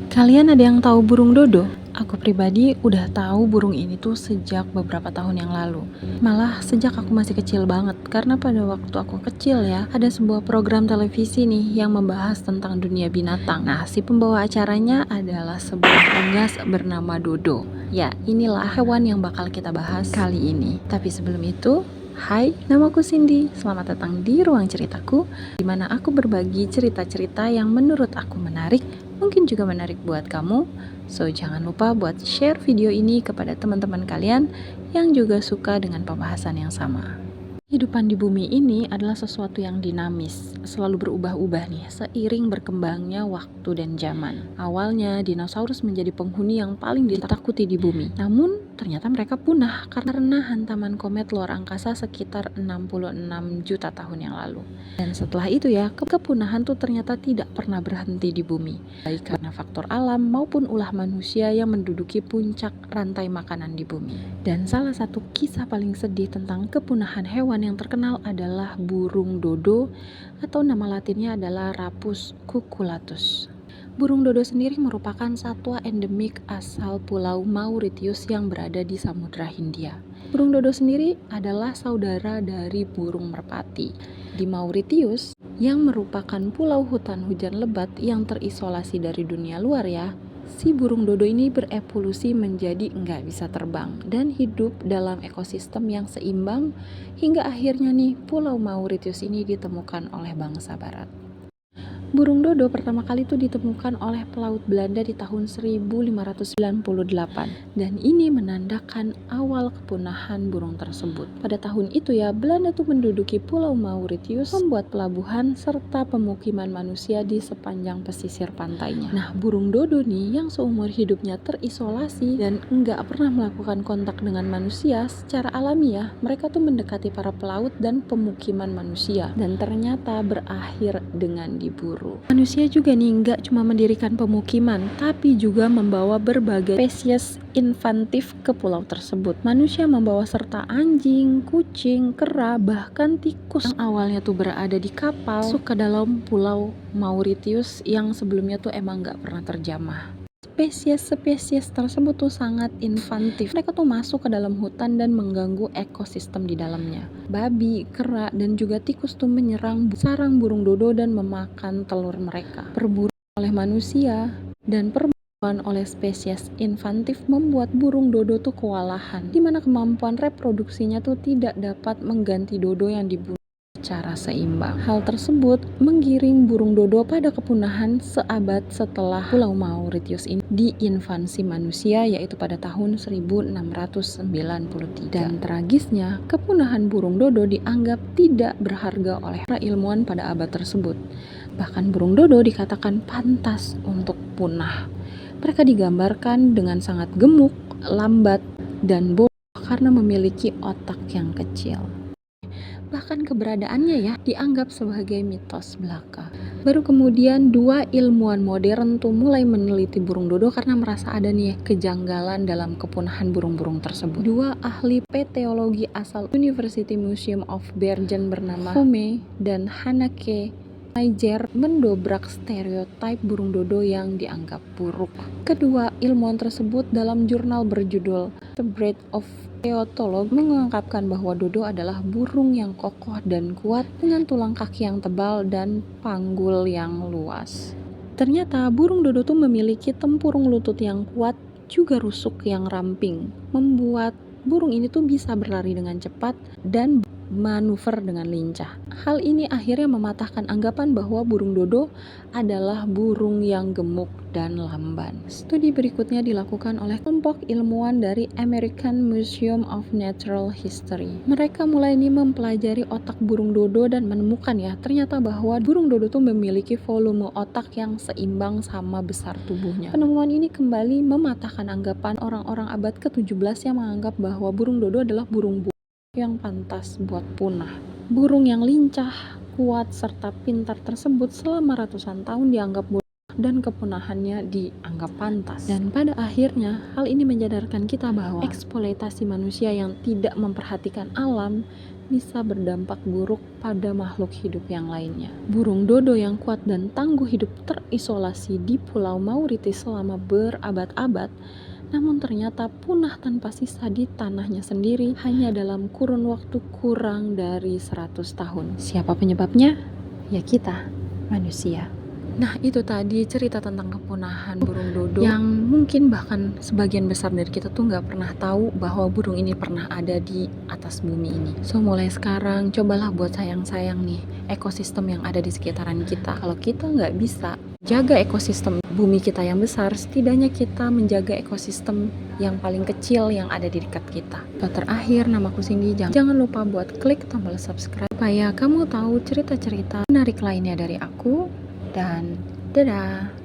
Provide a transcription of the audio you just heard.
Kalian ada yang tahu burung dodo? Aku pribadi udah tahu burung ini tuh sejak beberapa tahun yang lalu. Malah sejak aku masih kecil banget. Karena pada waktu aku kecil ya, ada sebuah program televisi nih yang membahas tentang dunia binatang. Nah, si pembawa acaranya adalah sebuah unggas bernama Dodo. Ya, inilah hewan yang bakal kita bahas kali ini. Tapi sebelum itu, hai, namaku Cindy. Selamat datang di Ruang Ceritaku, di mana aku berbagi cerita-cerita yang menurut aku menarik, mungkin juga menarik buat kamu. So, jangan lupa buat share video ini kepada teman-teman kalian yang juga suka dengan pembahasan yang sama. Kehidupan di bumi ini adalah sesuatu yang dinamis, selalu berubah-ubah nih, seiring berkembangnya waktu dan zaman. Awalnya, dinosaurus menjadi penghuni yang paling ditakuti di bumi. Namun, ternyata mereka punah karena hantaman komet luar angkasa sekitar 66 juta tahun yang lalu. Dan setelah itu ya, kepunahan tuh ternyata tidak pernah berhenti di bumi, baik karena faktor alam maupun ulah manusia yang menduduki puncak rantai makanan di bumi. Dan salah satu kisah paling sedih tentang kepunahan hewan yang terkenal adalah burung dodo, atau nama latinnya adalah Rapus cuculatus. Burung dodo sendiri merupakan satwa endemik asal Pulau Mauritius yang berada di Samudra Hindia. Burung dodo sendiri adalah saudara dari burung merpati. Di Mauritius, yang merupakan pulau hutan hujan lebat yang terisolasi dari dunia luar ya, si burung dodo ini berevolusi menjadi nggak bisa terbang dan hidup dalam ekosistem yang seimbang hingga akhirnya nih Pulau Mauritius ini ditemukan oleh bangsa barat. Burung dodo pertama kali itu ditemukan oleh pelaut Belanda di tahun 1598 dan ini menandakan awal kepunahan burung tersebut. Pada tahun itu ya, Belanda tuh menduduki Pulau Mauritius, membuat pelabuhan serta pemukiman manusia di sepanjang pesisir pantainya. Nah, burung dodo nih yang seumur hidupnya terisolasi dan enggak pernah melakukan kontak dengan manusia secara alami ya, mereka tuh mendekati para pelaut dan pemukiman manusia dan ternyata berakhir dengan diburu. Manusia juga nih nggak cuma mendirikan pemukiman, tapi juga membawa berbagai spesies invantif ke pulau tersebut. Manusia membawa serta anjing, kucing, kera, bahkan tikus yang awalnya tuh berada di kapal masuk ke dalam Pulau Mauritius yang sebelumnya tuh emang nggak pernah terjamah. Spesies-spesies tersebut tuh sangat invantif. Mereka tuh masuk ke dalam hutan dan mengganggu ekosistem di dalamnya. Babi, kera, dan juga tikus tuh menyerang sarang burung dodo dan memakan telur mereka. Perburuan oleh manusia dan perburuan oleh spesies invantif membuat burung dodo tuh kewalahan, di mana kemampuan reproduksinya tuh tidak dapat mengganti dodo yang dibunuh secara seimbang. Hal tersebut menggiring burung dodo pada kepunahan seabad setelah Pulau Mauritius ini diinvasi manusia, yaitu pada tahun 1693. Dan tragisnya, kepunahan burung dodo dianggap tidak berharga oleh para ilmuwan pada abad tersebut. Bahkan burung dodo dikatakan pantas untuk punah. Mereka digambarkan dengan sangat gemuk, lambat, dan bodoh karena memiliki otak yang kecil. Bahkan keberadaannya ya dianggap sebagai mitos belaka. Baru kemudian dua ilmuwan modern tuh mulai meneliti burung dodo karena merasa ada nih kejanggalan dalam kepunahan burung-burung tersebut. Dua ahli peteologi asal University Museum of Bergen bernama Home dan Hanake Niger mendobrak stereotip burung dodo yang dianggap buruk. Kedua ilmuwan tersebut dalam jurnal berjudul The Breed of Theotolog mengungkapkan bahwa dodo adalah burung yang kokoh dan kuat dengan tulang kaki yang tebal dan panggul yang luas. Ternyata burung dodo tuh memiliki tempurung lutut yang kuat, juga rusuk yang ramping, membuat burung ini tuh bisa berlari dengan cepat dan manuver dengan lincah. Hal ini akhirnya mematahkan anggapan bahwa burung dodo adalah burung yang gemuk dan lamban. Studi berikutnya dilakukan oleh kelompok ilmuwan dari American Museum of Natural History. Mereka mulai mempelajari otak burung dodo dan menemukan ya, ternyata bahwa burung dodo tuh memiliki volume otak yang seimbang sama besar tubuhnya. Penemuan ini kembali mematahkan anggapan orang-orang abad ke-17 yang menganggap bahwa burung dodo adalah burung yang pantas buat punah. Burung yang lincah, kuat, serta pintar tersebut selama ratusan tahun dianggap dan kepunahannya dianggap pantas. Dan pada akhirnya, hal ini menyadarkan kita bahwa eksploitasi manusia yang tidak memperhatikan alam bisa berdampak buruk pada makhluk hidup yang lainnya. Burung dodo yang kuat dan tangguh hidup terisolasi di Pulau Mauritius selama berabad-abad, namun ternyata punah tanpa sisa di tanahnya sendiri hanya dalam kurun waktu kurang dari 100 tahun. Siapa penyebabnya? Ya kita, manusia. Nah, itu tadi cerita tentang kepunahan burung dodo yang mungkin bahkan sebagian besar dari kita tuh nggak pernah tahu bahwa burung ini pernah ada di atas bumi ini. So, mulai sekarang cobalah buat sayang-sayang nih ekosistem yang ada di sekitaran kita. Kalau kita nggak bisa jaga ekosistem bumi kita yang besar, setidaknya kita menjaga ekosistem yang paling kecil yang ada di dekat kita. So, terakhir, namaku Cindy. Jangan lupa buat klik tombol subscribe supaya kamu tahu cerita-cerita menarik lainnya dari aku. Dan dadah.